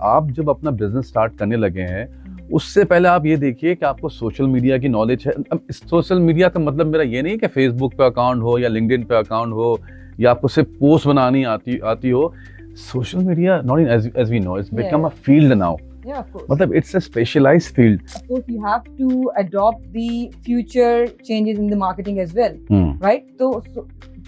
आप जब अपना बिजनेस स्टार्ट करने लगे हैं उससे पहले आप ये देखिए कि आपको सोशल मीडिया की नॉलेज है। अब सोशल मीडिया का मतलब मेरा ये नहीं कि फेसबुक पे अकाउंट हो या लिंक्डइन पे अकाउंट हो या आपको सिर्फ पोस्ट बनानी आती हो। Social media not in as we know it's become a field now. Yeah, of course. मतलब it's a specialized field. Of course, you have to adopt the future changes in the marketing as well, right? So,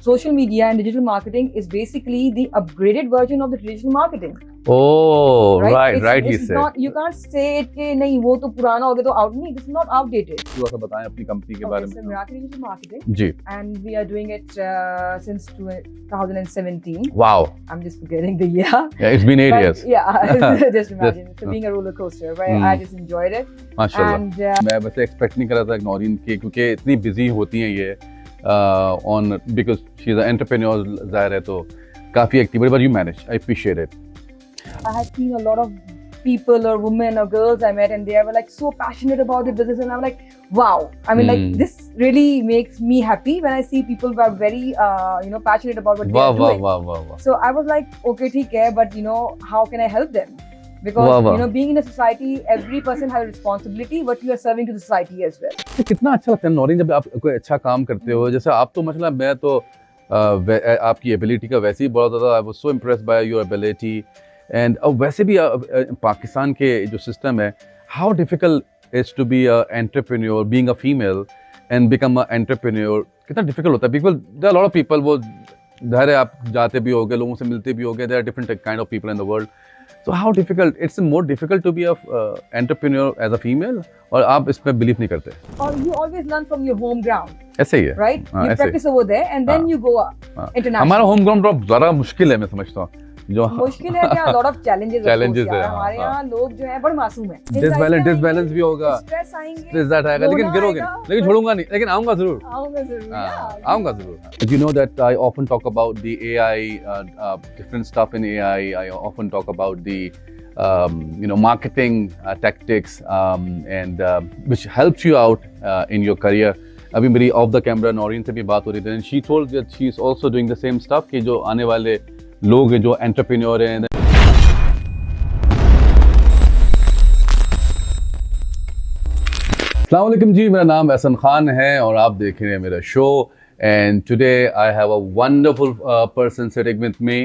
social media and digital marketing is basically the upgraded version of the traditional marketing. Oh, right, he It's said. not, you can't say it कि नहीं वो तो पुराना हो गया तो out नहीं. This is not outdated. थोड़ा सा बताएं अपनी कंपनी के बारे Okay, so में। Miracle Digital Marketing, ji. and we are doing it since 2017. Wow. I'm just forgetting the year. Yeah, it's been 8 But years. yeah, just imagine. So being a roller coaster, right? I just enjoyed it. माशाल्लाह। And मैं वैसे expect नहीं कर रहा था नौरीन की, क्योंकि इतनी बिजी होती हैं ये on because she is entrepreneur, जाहिर है तो काफी active, but you manage, I appreciate it. I had seen a lot of people or women or girls I met, and they were like so passionate about the business, and I'm like, wow. I mean, like this really makes me happy when I see people who are very, passionate about what they are doing. वाह। So I was like, okay, ठीक है, but how can I help them? Because being in a society, every person has a responsibility what you are serving to the society as well. तो कितना अच्छा लगता है नौरीन जब आप कोई अच्छा काम करते हो। जैसे आप तो मतलब मैं तो आपकी एबिलिटी का वैसे ही बहुत ज़्यादा, I was so impressed by your ability. And वैसे भी पाकिस्तान के जो सिस्टम है, how difficult is to be a entrepreneur, being a female and become a entrepreneur, कितना डिफिकल्ट होता है। People, there are lot of people, वो धैर्य आप जाते भी होगे, लोगों से मिलते भी होगे, there are different kind of people in the world. So how difficult? It's more difficult to be a entrepreneur as a female, और आप इस पे बिलीव नहीं करते? Or you always learn from your home ground. ऐसे ही है, right? You practice over there and then you go international. हमारा home ground बहुत ज़्यादा मुश्किल है, मैं समझता हूँ। जो मुश्किल है क्या, lot of challenges है हमारे यहाँ लोग जो है बड़े मासूम हैं। डिसबैलेंस भी होगा, स्ट्रेस आएंगे, स्ट्रेस दैट आएगा, लेकिन गिरोगे, लेकिन छोड़ूंगा नहीं, लेकिन आऊंगा जरूर। आऊंगा जरूर। You know that I often talk about the AI, different stuff in AI. I often talk about the marketing tactics, and which helps you out in your career. अभी मेरी ऑफ द कैमरा नौरीन से भी बात हो रही थी, and she told that she is also doing the same stuff कि जो आने वाले लोग हैं जो एंटरप्रेन्योर हैं। अस्सलाम वालेकुम जी, मेरा नाम एहसन खान है और आप देख रहे हैं मेरा show. And today I have a wonderful person sitting with me,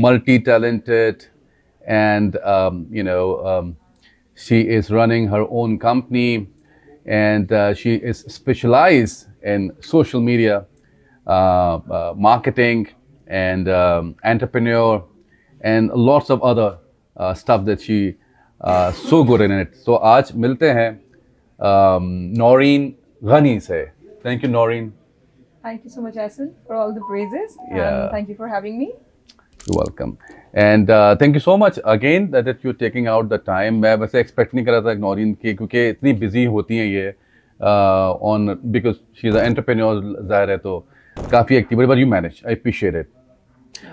multi talented, and she is running her own company, and she is specialized in social media marketing and entrepreneur and lots of other stuff that she so good in it. So आज मिलते हैं नौरीन गनी से। Thank you, Noreen. Thank you so much, Ahsan, for all the praises. Yeah. And thank you for having me. You're welcome. And thank you so much again that you're taking out the time. मैं वैसे expect नहीं कर रहा था नौरीन की, क्योंकि इतनी busy होती हैं ये on because she is entrepreneur, जाहिर है तो काफ़ी active, but you manage, I appreciate it.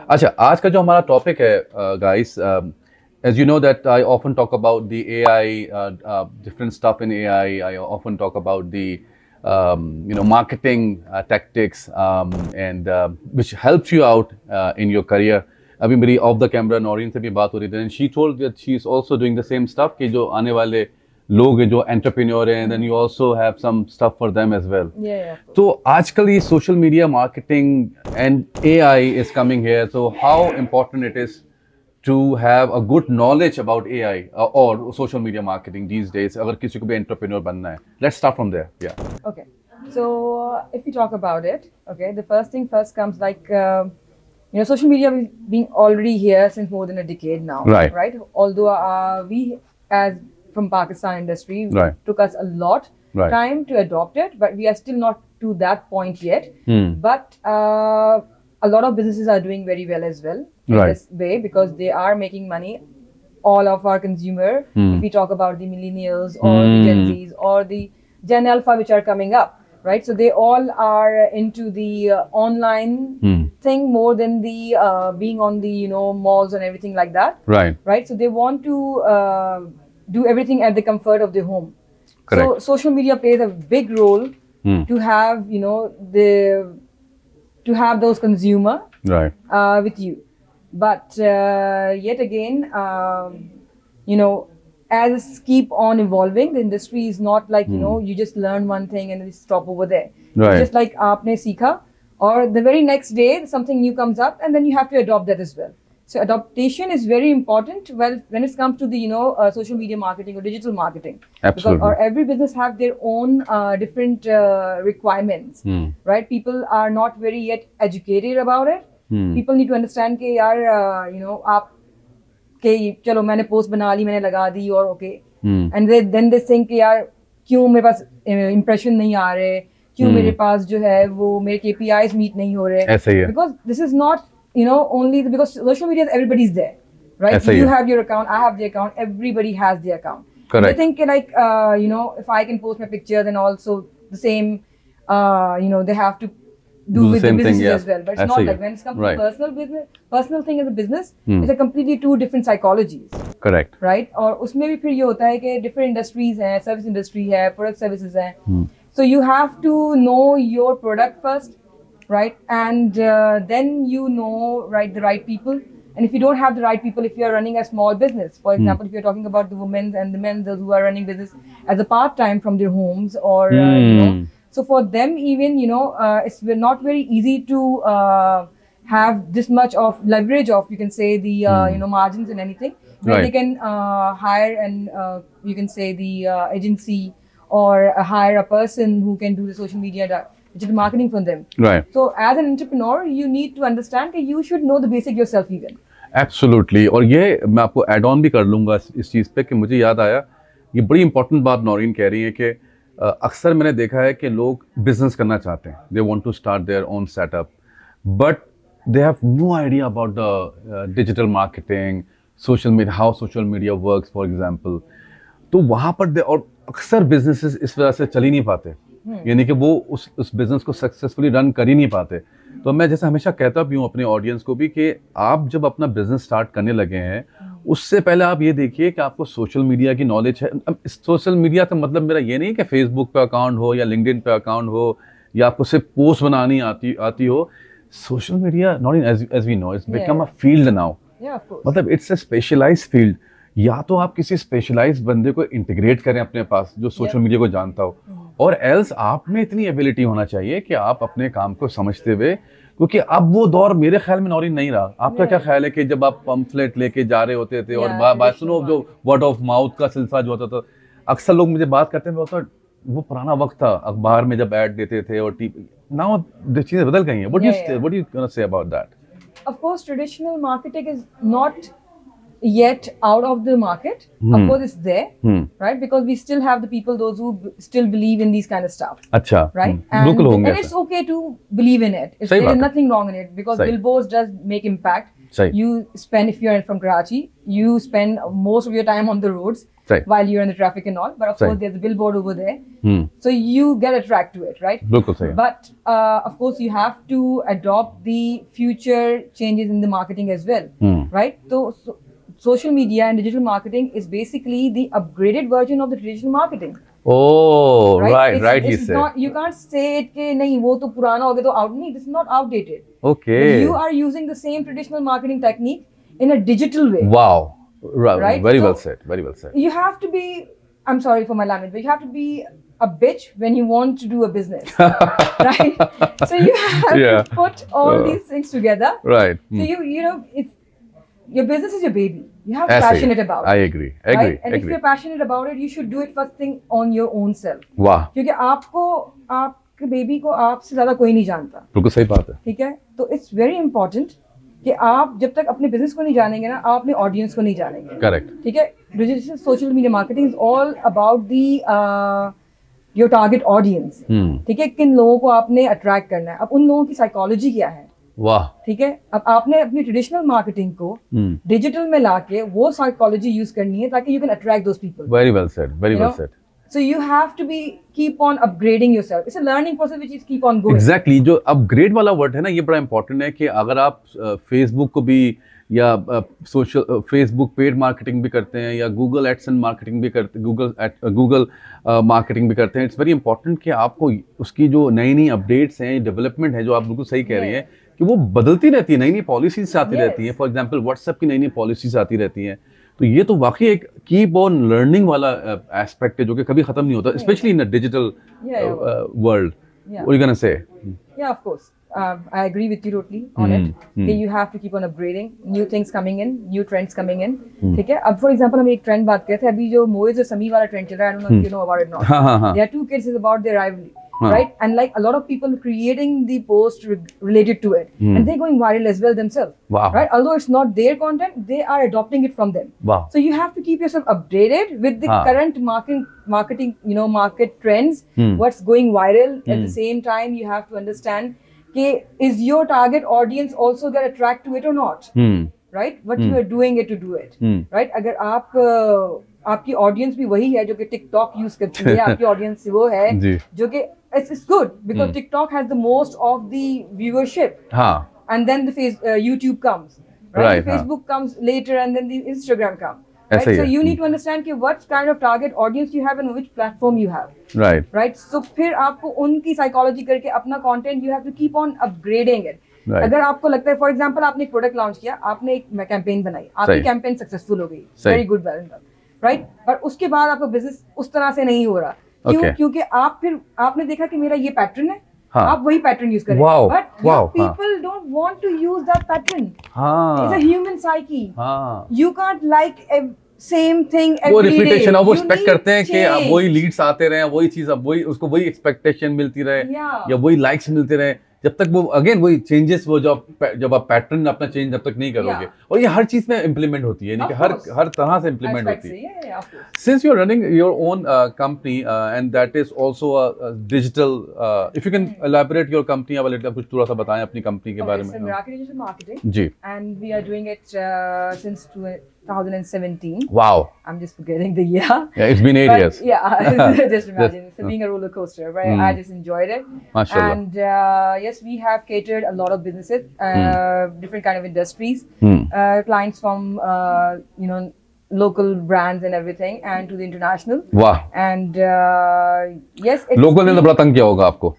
अच्छा, आज का जो हमारा टॉपिक है guys, as you know that I often talk about the AI, different stuff in AI. I often talk about the marketing tactics, and which helps you out in your career. अभी मेरी of the camera Naureen से भी बात हो रही थी, and she told that she is also doing the same stuff कि जो आने वाले लोग हैं जो एंटरप्रेन्योर हैं, then you also have some stuff for them as well. Yeah. तो आजकल ये social media marketing and AI is coming here, so how important it is to have a good knowledge about AI or social media marketing these days, अगर किसी को भी entrepreneur बनना है। Let's start from there. Yeah. Okay. So if we talk about it, okay, the first thing first comes like social media being already here since more than a decade now. Right. Although we as from Pakistan industry took us a lot time to adopt it, but we are still not to that point yet. But a lot of businesses are doing very well as well in this way, because they are making money. All of our consumer, if we talk about the millennials or the Gen Zs or the Gen Alpha which are coming up, right? So they all are into the online thing more than the being on the malls and everything like that. Right. So they want to do everything at the comfort of their home. Correct. So social media plays a big role to have to have those consumer with you. but yet again, you know, as keep on evolving, the industry is not like, you know, you just learn one thing and then stop over there. Right. It's just like aapne seekha, or the very next day something new comes up, and then you have to adopt that as well. So adaptation is very important. Well, when it comes to the, you know, social media marketing or digital marketing, Absolutely. because, or every business have their own different requirements, right? People are not very yet educated about it. People need to understand कि यार, you know, आप के चलो मैंने post बना ली, मैंने लगा दी, और okay, and then they think कि यार क्यों मेरे पास इंप्रेशन नहीं आ रहे, क्यों मेरे पास जो है वो मेरे KPIs मीट नहीं हो रहे. ऐसा ही है. Because this is not, you know, only because social media, everybody's there, right? ऐसा ही You है. have your account, I have the account, everybody has the account. Correct. They think like, you know, if I can post my pictures, and also the same, you know, they have to do the with the same thing, businesses yeah. as well. But it's ऐसा not he like है. when it comes Right. to personal business, personal thing as a business, it's a completely two different psychologies, Correct. right? और उसमें भी फिर ये होता है कि different industries हैं, service industry है, product services हैं. So you have to know your product first, right? And then you know, right, the right people. And if you don't have the right people, if you are running a small business, for example, if you're talking about the women and the men, those who are running business as a part-time from their homes, or you know, so for them even, you know, it's not very easy to have this much of leverage of, you can say, the you know, margins and anything, where Right. they can hire and you can say the agency, or hire a person who can do the social media digital marketing for them. Right. So as an entrepreneur, you need to understand that you should know the basic yourself even. Absolutely. और ये मैं आपको add on भी कर लूँगा इस चीज़ पे कि मुझे याद आया, ये बड़ी इंपॉर्टेंट बात नौरीन कह रही है कि अक्सर मैंने देखा है कि लोग बिजनेस करना चाहते हैं, they want to start their own setup, but they have no idea about the digital marketing, social media, how social media works for example. तो वहाँ पर और अक्सर बिजनेसेस इस वजह से चल ही नहीं पाते, यानी कि वो उस बिजनेस को सक्सेसफुली रन कर ही नहीं पाते. तो मैं जैसे हमेशा कहता भी हूँ अपने ऑडियंस को भी कि आप जब अपना बिजनेस स्टार्ट करने लगे हैं, उससे पहले आप ये देखिए कि आपको सोशल मीडिया की नॉलेज है. अब सोशल मीडिया का मतलब मेरा ये नहीं कि फेसबुक पे अकाउंट हो या लिंक्डइन पे अकाउंट हो या आपको सिर्फ पोस्ट बनानी आती हो. Social media not in as we know it's become a field now. मतलब इट्स अ स्पेशलाइज्ड फील्ड. या तो आप किसी स्पेशलाइज्ड बंदे को इंटीग्रेट करें अपने पास जो सोशल मीडिया को जानता हो, और एल्स आप में इतनी एबिलिटी होना चाहिए कि आप अपने काम को समझते हुए, क्योंकि अब वो दौर मेरे ख्याल में नौरीन नहीं रहा. आपका क्या ख्याल है कि जब आप पम्फलेट लेके जा रहे होते थे और सुनो जो वर्ड ऑफ माउथ का सिलसिला जो होता था, अक्सर लोग मुझे बात करते हैं वो पुराना वक्त था अखबार में जब ऐड देते थे और नाउ चीजें बदल गई हैं. What you gonna say about that? Of course, traditional marketing is not yet out of the market. Of course, it's there, right? Because we still have the people, those who still believe in these kind of stuff. अच्छा, right? बिल्कुल होंगे And it's okay to believe in it. There is nothing wrong in it, because billboards does make impact. You spend, if you're from Karachi, you spend most of your time on the roads while you're in the traffic and all. But of course, there's a billboard over there, so you get attracted to it, right? बिल्कुल सही. But of course, you have to adopt the future changes in the marketing as well, right? So social media and digital marketing is basically the upgraded version of the traditional marketing. Oh, right. He said. Not, you can't say it कि नहीं वो तो पुराना हो गया तो out. नहीं, this is not outdated. Okay. But you are using the same traditional marketing technique in a digital way. Wow. Right. Very well said. Very well said. You have to be, I'm sorry for my language, but you have to be a bitch when you want to do a business, right? So you have to put all these things together. Right. So you know, if your business is your baby, you have to be passionate about it. I agree. Right? And if you're passionate about it, you should do it first thing on your own self. वाह. क्योंकि आपके baby को आपसे ज्यादा कोई नहीं जानता. बिल्कुल सही बात है. ठीक है, तो इट्स वेरी इंपॉर्टेंट कि आप जब तक अपने बिजनेस को नहीं जानेंगे ना, आप अपने ऑडियंस को नहीं जानेंगे. करेक्ट. ठीक है, digital social media marketing is all about the your target audience. ठीक है, किन लोगों को आपने अट्रैक्ट करना है, अब उन लोगों की साइकोलॉजी क्या है. वाह. ठीक है, अब आपने अपनी ट्रेडिशनल मार्केटिंग को डिजिटल में लाके वो साइकोलॉजी यूज करनी है ताकि you can attract those people. Very well said. Very well said. So you have to be keep on upgrading yourself. It's a learning process which is keep on going. Exactly. जो upgrade वाला word है ना, ये बड़ा important है कि अगर आप फेसबुक को भी या सोशल फेसबुक पेड मार्केटिंग भी करते हैं या गूगल एडसेंस मार्केटिंग भी करते गूगल मार्केटिंग भी करते हैं, इट्स वेरी इंपॉर्टेंट कि आपको उसकी जो नई अपडेट्स हैं, डेवलपमेंट है, जो आप बिल्कुल सही कह रही हैं कि वो बदलती रहती है, नई नई पॉलिसीज आती Yes. रहती हैं। फॉर एग्जांपल व्हाट्सएप की नई नई पॉलिसीज आती रहती हैं। तो ये तो वाकई एक कीप ऑन लर्निंग वाला एस्पेक्ट है जो कि कभी खत्म नहीं होता, specially in a digital world. Yeah. What are you gonna say? Yeah, of course. I agree with you totally on it. कि you have to keep on upgrading, new things coming in, new trends coming in. ठीक है. अब for example हम एक trend बात करते हैं, अभी जो मोइज और समी वाला trend चल रहा है, I don't know if you know about it or not. हाँ हाँ हाँ। There are two kids is about their rivalry, हाँ. right? And like a lot of people creating the post related to it, and they're going viral as well themselves. Wow. Right? Although it's not their content, they are adopting it from them. Wow. So you have to keep yourself updated with the हाँ. current marketing, market trends. What's going viral. At the same time, you have to understand, is your target audience also get attracted to it or not? Right? What you are doing it to do it. Right? अगर आप आपकी audience भी वही है जो कि TikTok use करती है, आपकी ऑडियंस वो है जो कि it's good because TikTok has the most of the viewership, and then the YouTube comes, right? Facebook comes later and then the Instagram comes. Right? So you need to understand कि what kind of target audience you have and which platform you have. Right? So फिर आपको उनकी psychology करके अपना content you have to keep on upgrading it. अगर आपको लगता है, फॉर एग्जाम्पल आपने एक प्रोडक्ट लॉन्च किया, आपने एक कैंपेन बनाई, आपकी कैंपेन सक्सेसफुल हो गई, वेरी गुड, राइट? पर उसके बाद आपका बिजनेस उस तरह से नहीं हो रहा, क्यों? क्योंकि आपने देखा कि मेरा ये पैटर्न है, आप वही पैटर्न यूज करें, but people don't want to use that pattern. It's a human psyche. You can't like same thing every day. वो रिपीटेशन, अब वो एक्सपेक्ट करते हैं कि अब वही लीड्स आते रहे, वही चीज, अब वही उसको वही एक्सपेक्टेशन मिलती रहे या वही लाइक्स मिलते रहे, जब तक वो अगेन वही चेंजेस, वो जब आप पैटर्न अपना चेंज जब तक नहीं करोगे. और ये हर चीज में इम्प्लीमेंट होती है, यानी कि हर तरह से इम्प्लीमेंट होती है. Since you are running your own company and that is also a digital, if you can elaborate your company अब लिटिल, कुछ थोड़ा सा बताएं अपनी कंपनी के बारे में. Miracle Digital Marketing ji. And we are doing it since 2017. Wow. I'm just forgetting the year. Yeah, it's been 8 years. Yeah, just imagine. It's being a roller coaster, right? I just enjoyed it. Mashallah. And yes, we have catered a lot of businesses, different kind of industries, clients from local brands and everything, and to the international. Wow. And yes, local ने तो बड़ा तंग किया होगा आपको.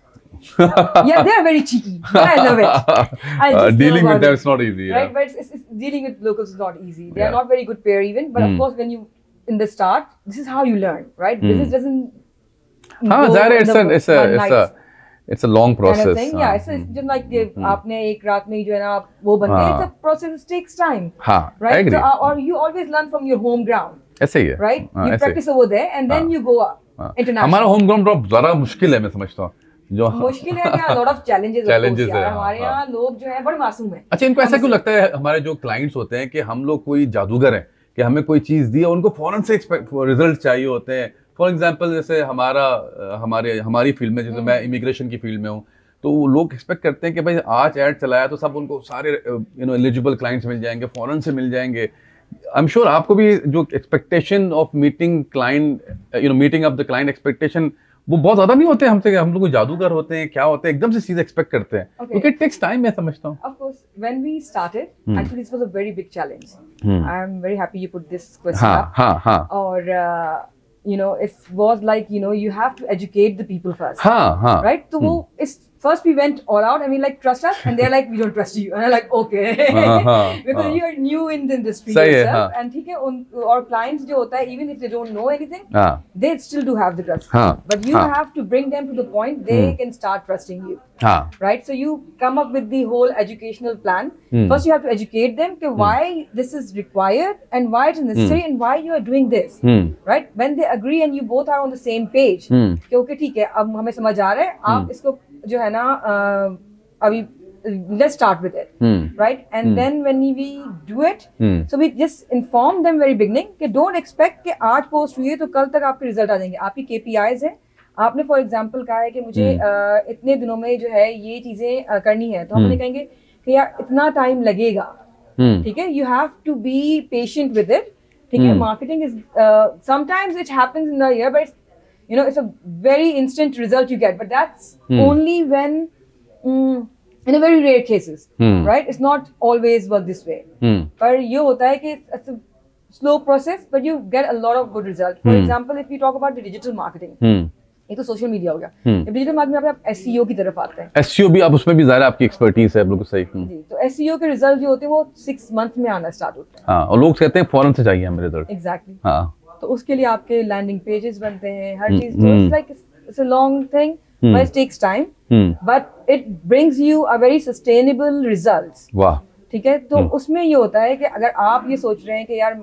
Yeah, they are very cheeky, but I love it. Dealing with them is not easy. Yeah. Right, but it's dealing with locals is not easy. They are not very good pair even. But of course, when you in the start, this is how you learn, right? Business doesn't. It's a long process. Kind of yeah, it's just like आपने एक रात में जो है ना वो बन गए. It's a process. It takes time. Right. I agree. So, or you always learn from your home ground. ऐसे ही है. Right. You practice over there and then you go up. International. हमारा home ground बहुत ज़्यादा मुश्किल है, मैं समझता हूँ. जो मुश्किल है क्या, लॉट ऑफ चैलेंजेस है. हमारे यहाँ लोग जो है बड़े मासूम हैं. अच्छा, इनको ऐसा क्यों लगता है, हमारे जो क्लाइंट्स होते हैं, कि हम लोग कोई जादूगर हैं कि हमें कोई चीज दी और उनको फौरन से रिजल्ट चाहिए होते हैं? फॉर एग्जांपल जैसे हमारी फील्ड में, जैसे मैं इमिग्रेशन की फील्ड में हूँ, तो लोग एक्सपेक्ट करते हैं कि भाई आज ऐड चलाया तो सब उनको सारे एलिजिबल क्लाइंट्स मिल जाएंगे, फौरन से मिल जाएंगे. आई एम श्योर आपको भी जो expectation of meeting client, meeting of the client expectation, वो बहुत ज्यादा नहीं होते हमसे. हम लोग जादूगर होते हैं, क्या होते हैं, एकदम से चीज एक्सपेक्ट करते हैं. क्योंकि इट टेक्स टाइम, मैं समझता हूँ. Of course, when we started, actually this was a very big challenge. I am very happy you put this question up. Or it was like you have to educate the people first. Right? So वो first we went all out and we like, trust us, and they're like, we don't trust you, and I'm like, okay. Because you are new in the industry yourself, and ठीक है, और clients जो होता है, even if they don't know anything, they still do have the trust. But you have to bring them to the point they can start trusting you. Right? So you come up with the whole educational plan. First you have to educate them कि why this is required and why it is necessary and why you are doing this. Right? When they agree and you both are on the same page, कि okay ठीक है, अब हमें समझ आ रहा है, आप इसको जो है ना अभी let's start with it, right? And then when we do it, so we just inform them very beginning कि don't expect कि आज पोस्ट हुई है तो कल तक आपके रिजल्ट आ जाएंगे. आपकी KPIs है, आपने फॉर एग्जांपल कहा है कि मुझे इतने दिनों में जो है ये चीजें करनी है, तो हम उन्हें कहेंगे कि यार इतना टाइम लगेगा, ठीक है. You have to be patient with it, ठीक है. Marketing is sometimes it happens in the year, but it's a very instant result you get, but that's only when in a very rare cases, right? It's not always work this way. पर ये होता है कि it's a slow process, but you get a lot of good result. For example, if you talk about the digital marketing, ये तो social media हो गया। Digital marketing में आप एसईओ की तरफ आते हैं। एसईओ भी आप उसमें भी ज़्यादा आपकी एक्सपर्टीज है, बिल्कुल सही। जी, तो एसईओ के रिजल्ट जो होते हैं वो 6 मंथ में आना स्टार्ट होते हैं। हाँ, और लोग कहते हैं फौरन से चाहिए हमें रिजल्ट। एग्जैक्टली। हाँ, तो उसके लिए आपके लैंडिंग पेजेस बनते हैं, हर चीज। तो it's like it's a long thing, but it takes time, but it brings you a very sustainable results. वाह। ठीक है, तो उसमें ये होता है कि अगर आप ये सोच रहे हैं कि यार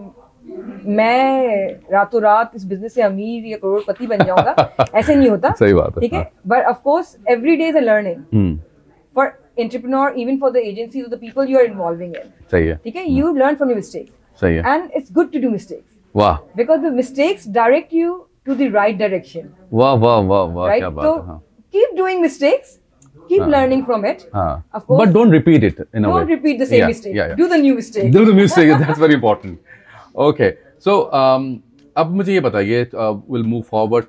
मैं रातों रात इस बिजनेस से अमीर या करोड़पति बन जाऊंगा, ऐसे नहीं होता। सही बात है। ठीक है, but of course every day is a learning for entrepreneur, even for the agencies और the people you are involving in. सही है। ठीक है, you learn from your mistakes. सही है। And it's good to do mistakes, वाह because the mistakes direct you to the right direction. वाह वाह वाह वाह, Right? क्या बात So है। हाँ keep doing mistakes, keep learning from it. हाँ, Of course, but don't repeat it in a way. don't repeat the same Yeah, mistake. yeah, yeah. Do the new mistake. Do the mistake. That's very important. Okay, so अब मुझे ये बताइए, we'll move forward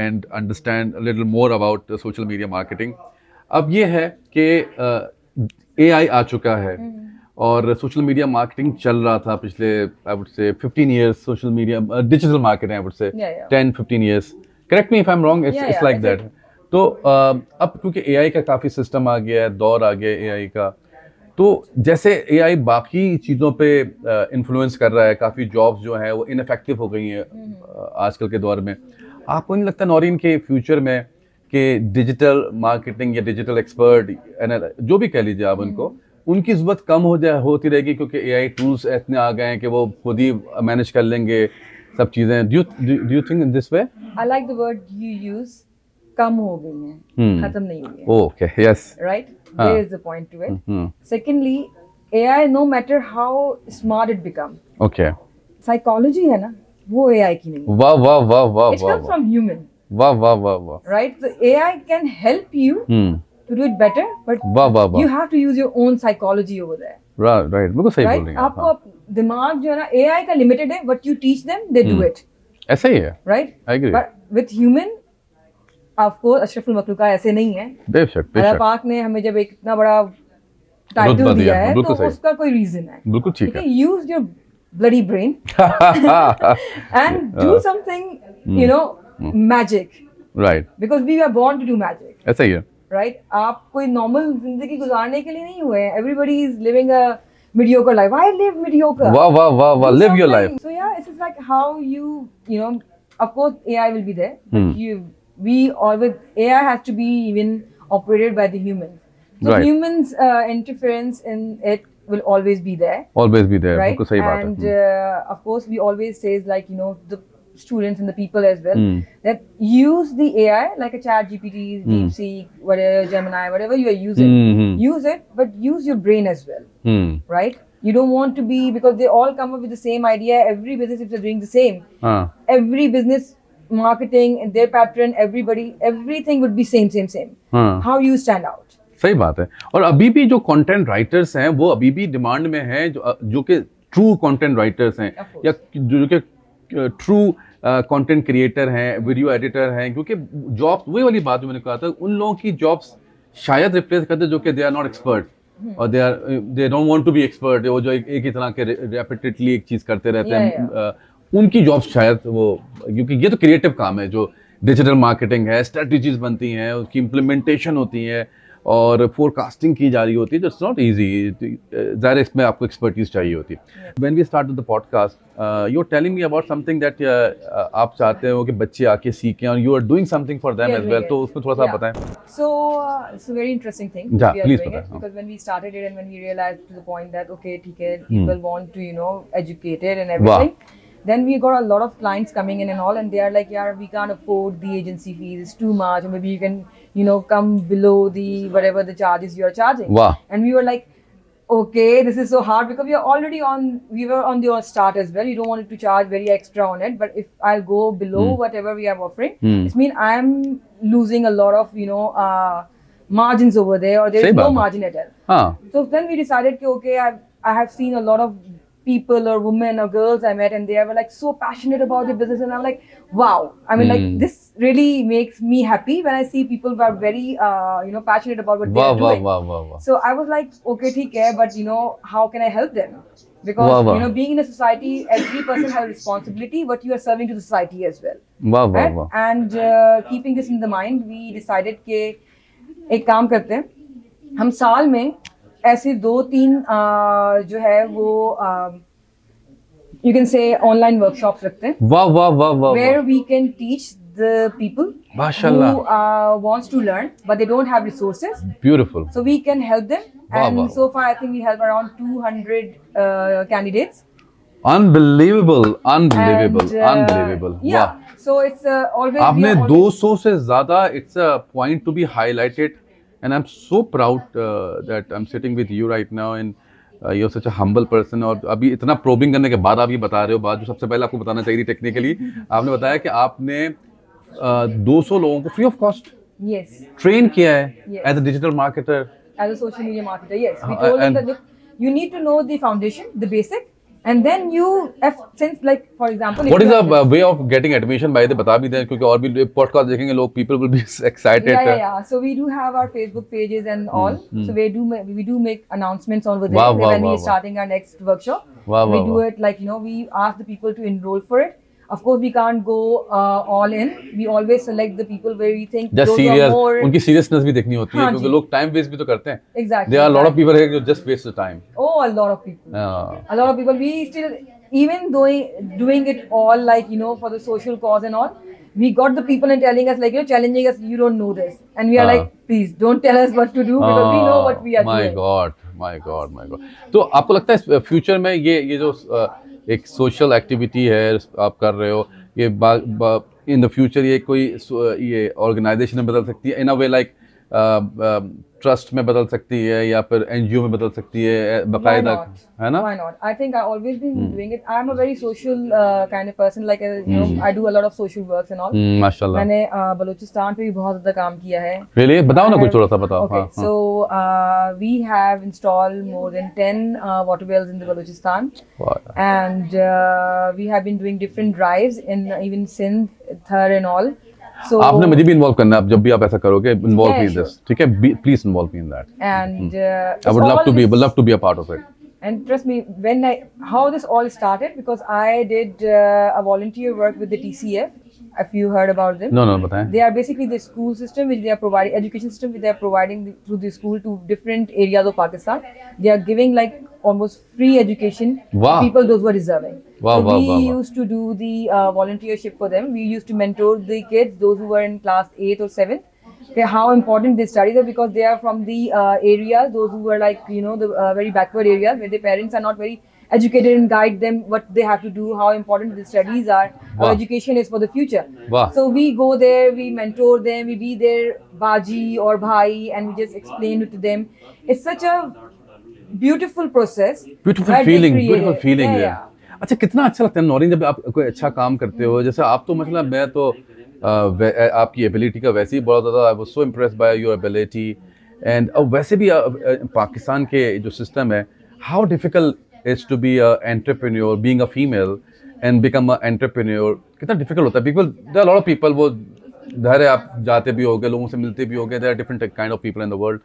and understand a little more about social media marketing. अब ये है कि AI आ चुका है और सोशल मीडिया मार्केटिंग चल रहा था पिछले I would say 15 years, social media digital marketing I would say 10-15 years. Correct me if I am wrong, it's like that. तो अब क्योंकि एआई का काफ़ी सिस्टम आ गया है, दौर आ गया एआई का, तो जैसे एआई बाकी चीज़ों पे इन्फ्लुएंस कर रहा है, काफ़ी जॉब्स जो हैं वो इनफेक्टिव हो गई हैं आजकल के दौर में। आपको नहीं लगता नौरीन के फ्यूचर में कि डिजिटल मार्केटिंग या डिजिटल एक्सपर्ट जो भी कह लीजिए आप उनको, उनकी ज़रूरत कम होती रहेगी क्योंकि एआई टूल्स इतने आ गए हैं कि वो खुद ही मैनेज कर लेंगे सब चीज़ें? Do you think in this way? I like the word you use. कम हो गई हैं, खत्म नहीं हुई हैं। Okay, yes, Right? There is the point to it. Secondly, AI, no matter how smart it become, okay, psychology है ना, वो AI की नहीं है। वाह वाह वाह वाह It वाह comes from human, वाह वाह वाह वाह, right? So AI can help you to do it better, but वाह वाह वाह, you have to use your own psychology over there. Right right, बिल्कुल सही बोल Right? रही हैं आप। आपको दिमाग जो है ना, AI का लिमिटेड है, but you teach them, they do it. ऐसा ही है, Right? I agree. But with human, of course, अशरफुल मखलूका ऐसे नहीं है। बेशक अल्लाह बेशक, पाक ने हमें जब एक इतना बड़ा रुतबा टाइटल दिया, दिया है, बिल्कुल तो सही। उसका कोई रीजन है। बिल्कुल ठीक ठीक है, है। use your bloody brain and do something, you know, magic, right, because we are born to do magic. ऐसा ही है। Right? आप कोई नॉर्मल जिंदगी गुजारने के लिए नहीं हुए हैं। Everybody is living a mediocre life. Why live mediocre? वाह वाह वाह वाह, Do live your something. Life. So yeah, it's like how you know, of course AI will be there, but we always, AI has to be even operated by the humans. So Right. humans interference in it will always be there, always be there, right? बिल्कुल सही बात And है। of course we always says, like, you know, the students and the people as well, that use the AI like a chat GPT, DeepSeek, whatever, Gemini, whatever you are using, use it, but use your brain as well, right? You don't want to be, because they all come up with the same idea. Every business, if they're doing the same, हाँ every business marketing and their pattern, everybody, everything would be same. हाँ, How you stand out? सही बात है। और अभी भी जो content writers हैं वो अभी भी डिमांड में हैं, जो कि ट्रू कंटेंट राइटर्स हैं, Of course. या जो कि ट्रू कंटेंट क्रिएटर हैं, वीडियो एडिटर हैं, क्योंकि जॉब्स, वही वाली बात जो मैंने कहा था, उन लोगों की जॉब्स शायद रिप्लेस करते जो कि दे आर नॉट एक्सपर्ट और they don't want to be expert, वो जो एक ही तरह के रेपिटेडली एक चीज़ करते रहते हैं, उनकी जॉब्स शायद वो, क्योंकि ये तो क्रिएटिव काम है, जो डिजिटल मार्केटिंग है, स्ट्रेटजीज बनती हैं, उसकी इम्प्लीमेंटेशन होती है और फोरकास्टिंग की जा रही होती है, इट्स नॉट ईजी, ज़ाहिर है इसमें आपको एक्सपर्टीज चाहिए होती है। When we start the podcast, you are telling me about something that आप चाहते हो कि बच्चे आके सीखें और you are doing something for them as well, तो उसमें थोड़ा सा आप बताएं। So it's a very interesting thing. Yeah, we are please doing बताएं, it, हाँ। because when we started it and when we realized to the point that okay, ठीक है, people want to, you know, educate it and everything. Then we got a lot of clients coming in and all, and they are like, yeah, we can't afford the agency fees, it's too much, or maybe you can, you know, come below the whatever the charges you are charging. Wow. And we were like, okay, this is so hard, because we are already we were on the start as well. You don't want it to charge very extra on it, but if I'll go below whatever we are offering, it means I'm losing a lot of, you know, margins over there, or there is सही no बात है। margin at all. हाँ, So then we decided कि okay, I have seen a lot of people or women or girls I met, and they were like so passionate about their business, and I'm like, wow. I mean, like, this really makes me happy when I see people who are very, you know, passionate about what they वाह are वाह doing. वाह वाह वाह, So I was like, okay, ठीक है, but you know, how can I help them? Because Wow, wow. you know, being in a society, every person has a responsibility. What you are serving to the society as well. वाह वाह right? वाह And keeping this in the mind, we decided कि एक काम करते हैं, हम साल में ऐसे 2-3 जो है वो you can say online workshops रखते हैं, वाह वाह वाह वाह where we can teach the people माशाल्लाह who wants to learn but they don't have resources, beautiful so we can help them. Wow, And wow. so far I think we help around 200 candidates. Unbelievable And, unbelievable yeah, वाह so it's always we आपने are always- 200 से ज्यादा it's a point to be highlighted and I am so proud that I am sitting with you right now and you are such a humble person और अभी इतना probing करने के बाद आप ये बता रहे हो बात जो सबसे पहले आपको बताना चाहिए टेक्निकली आपने बताया कि आपने 200 लोगों को free of cost yes, train किया है Yes. As a digital marketer as a social media marketer, yes, we told them and- that look, you need to know the foundation, the basic, and then you since like for example if what is you are- the way of getting admission by the बता भी दें क्योंकि और भी podcast देखेंगे लोग people will be excited yeah. So we do have our Facebook pages and all. So we do make announcements over there Wow, wow, when we wow, are starting our next workshop. Wow, we wow, do wow. it like we ask the people to enroll for it. Of course, we can't go all in. We always select the people where we think just those are serious more उनकी seriousness भी देखनी होती है हाँ क्योंकि जी। लोग time waste भी तो करते हैं exactly. There are lot of exactly. People जो just waste the time Oh, a lot of people. A lot of people. We still, even doing it all like for the social cause and all, we got the people and telling us like challenging us. You don't know this, and we are like, please don't tell us what to do because we know what we are my doing. God तो आपको लगता है future में ये जो एक social activity है आप कर रहे हो ये इन द फ्यूचर ये कोई ये ऑर्गेनाइजेशन में बदल सकती है इन अ वे लाइक ट्रस्ट में बदल सकती है या फिर एनजीओ में बदल सकती है बकायदा not? है ना Why not? I think I always been doing it. I'm a very social kind of person. Like I do a lot of social works and all. माशाल्लाह मैंने बलूचिस्तान पे भी बहुत ज़्यादा काम किया है. रियली बताओ ना कुछ थोड़ा सा बताओ Okay, हाँ so we have installed more than 10 water wells in the Balochistan, and we have been doing different drives in even Sindh, Thar, and all. So आपने मुझे भी इन्वॉल्व करना है जब भी आप ऐसा करोगे involve Yeah, me in sure. This ठीक है please involve me in that and I would love to be a part of it and trust me, how this all started, because I did a volunteer work with the TCF. If you heard about them, no बताएं they are basically the school system which they are providing, education system which they are providing through the school to different areas of Pakistan. They are giving like almost free education Wow. to people those who are deserving. Wow, So wow, we wow, wow. used to do the volunteership for them. We used to mentor the kids, those who were in class 8th or 7th. Okay, how important these studies are because they are from the areas, those who are like the very backward areas where their parents are not very educated and guide them what they have to do, how important the studies are, how Wow. education is for the future. Wow. So we go there, we mentor them, we be their baji or bhai, and we just explain it to them. It's such a beautiful process. Beautiful that they feeling create beautiful it. Feeling Yeah, है yeah. अच्छा कितना अच्छा लगता है नौरीन जब आप कोई अच्छा काम करते हो जैसे आप तो मतलब मैं तो आपकी एबिलिटी का वैसे ही बहुत ज़्यादा I was so impressed by your ability and वैसे भी पाकिस्तान के जो सिस्टम है how difficult is to be a entrepreneur being a female and become a entrepreneur कितना डिफिकल्ट होता है people there are lot of people वो धैर्य आप जाते भी होगे लोगों से मिलते भी होगे there are different kind of people in the world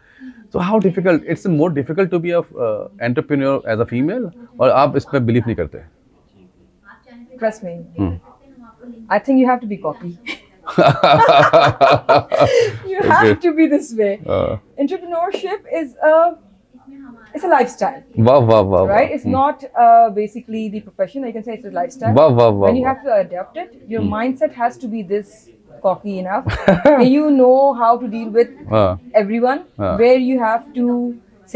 so how difficult it's more difficult to be a entrepreneur as a female और आप इस पर बिलीव नहीं करते Trust me. I think you have to be cocky. You have to be this way. Entrepreneurship is it's a lifestyle, वाह वाह वाह right? It's not basically the profession. You can say it's a lifestyle. वाह वाह When you वाह have to adapt it, your mindset has to be this cocky enough. And you know how to deal with everyone. Where you have to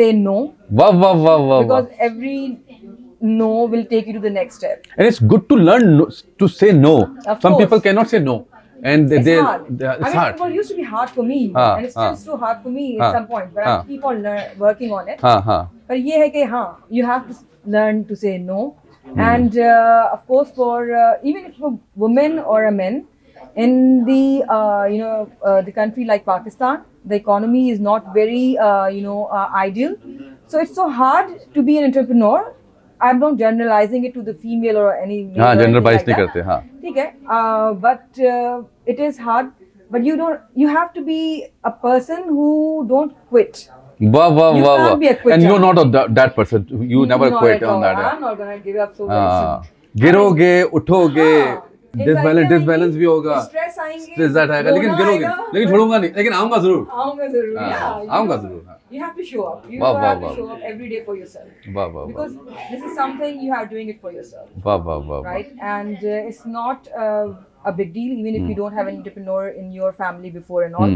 say no, वाह वाह वाह वाह because every no will take you to the next step. and it's good to learn to say no Of some course. people cannot say no and It's they hard. it's I mean, hard it used to be hard for me, हाँ, and it's still हाँ. so hard for me हाँ, at some point. But I हाँ. keep on working on it. हाँ हाँ But ये है कि हाँ, you have to learn to say no, and of course for even if a woman or a man in the the country like Pakistan, the economy is not very ideal. So it's so hard to be an entrepreneur. I'm not generalizing it to the female or any male हाँ or anything generalise like नहीं that. करते हाँ ठीक है, but it is hard. But you have to be a person who don't quit. वाह वाह You वाह can't be a वाह quitter. and you're not that person you never Not quit at on all. that I'm not gonna give up so very हाँ soon. गिरोगे उठोगे disbalance भी होगा, stress आएंगे, stress आएगा, लेकिन रोना गिरोगे, आएगा। लेकिन छोड़ूंगा नहीं, लेकिन आऊंगा जरूर। आऊंगा जरूर, हाँ, yeah, आऊंगा जरूर, हाँ। you have to show up, you वाह, वाह, have to वाह। show up every day for yourself, वाह वाह वाह because this is something you are doing it for yourself, वाह वाह वाह। right? And it's not a big deal even if you don't have an entrepreneur in your family before and all.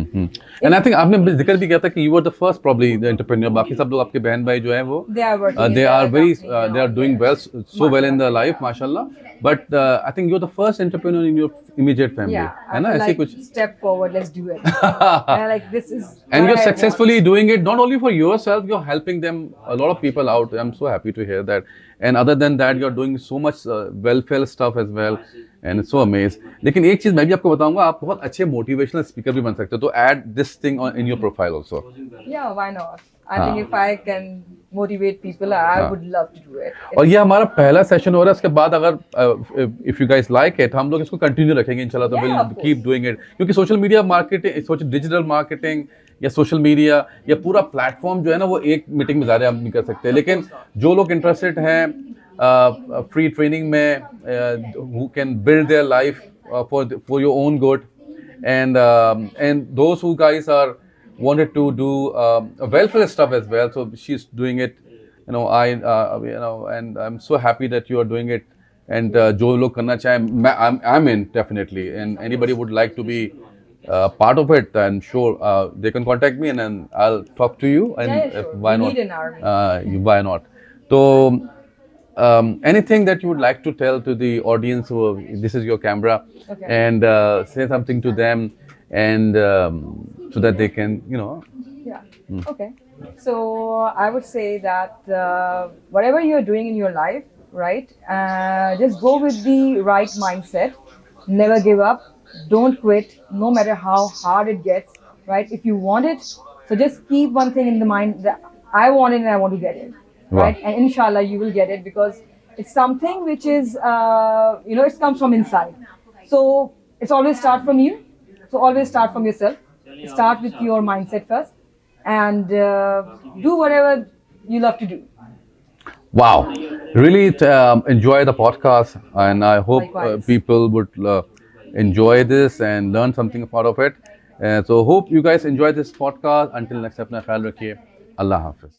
And I think आपने जिक्र भी किया था कि you were the first probably the entrepreneur, बाकी सब लोग आपके बहन भाई जो हैं वो They are working in they the are very company now, they are doing well, so well in their life, mashallah, but I think you're the first entrepreneur in your immediate family, yeah, है ना, I feel ऐसे like कुछ, step forward, let's do it. And like this is and what you're I successfully doing it not only for yourself, you're helping them, a lot of people out. I'm so happy to hear that. And other than that, you're doing so much welfare stuff as well, and it's so amazing. लेकिन एक चीज मैं भी आपको बताऊंगा, आप बहुत अच्छे मोटिवेशनल स्पीकर भी बन सकते हो, तो add this thing in your profile also. want. Yeah, why not? I think if I can motivate people, I would love to do it. और ये हमारा पहला सेशन हो रहा है, इसके बाद अगर if you guys like it, हम लोग इसको कंटिन्यू रखेंगे इंशाल्लाह, तो Yeah, will of course. Keep doing it, क्योंकि social media marketing, social digital marketing या सोशल मीडिया या पूरा प्लेटफॉर्म जो है ना, वो एक मीटिंग में ज़्यादा हम नहीं कर सकते, लेकिन जो लोग इंटरेस्टेड हैं फ्री ट्रेनिंग में, who can build their life for your own good, and those who guys are wanted to do welfare stuff as well, so she's doing it, you know, and I'm so happy that you are doing it, and जो लोग करना चाहें, I'm in definitely, and anybody would like to be part of it, and sure they can contact me, and then I'll talk to you, and Yeah, sure. why We not, need an army. why not. So anything that you would like to tell to the audience, who this is your camera, Okay. and say something to them, and so that they can, you know. Yeah. Okay. So I would say that whatever you're doing in your life, right? Just go with the right mindset. Never give up. Don't quit, no matter how hard it gets, right? If you want it, so just keep one thing in the mind that I want it and I want to get it, right? Wow. And inshallah you will get it, because it's something which is, it comes from inside. So it's always start from you. So always start from yourself. Start with your mindset first, and do whatever you love to do. Wow, really enjoy the podcast, and I hope Likewise. people would enjoy this and learn something part of it. So hope you guys enjoy this podcast. Until next time, अपना ख्याल रखिए. Allah Hafiz.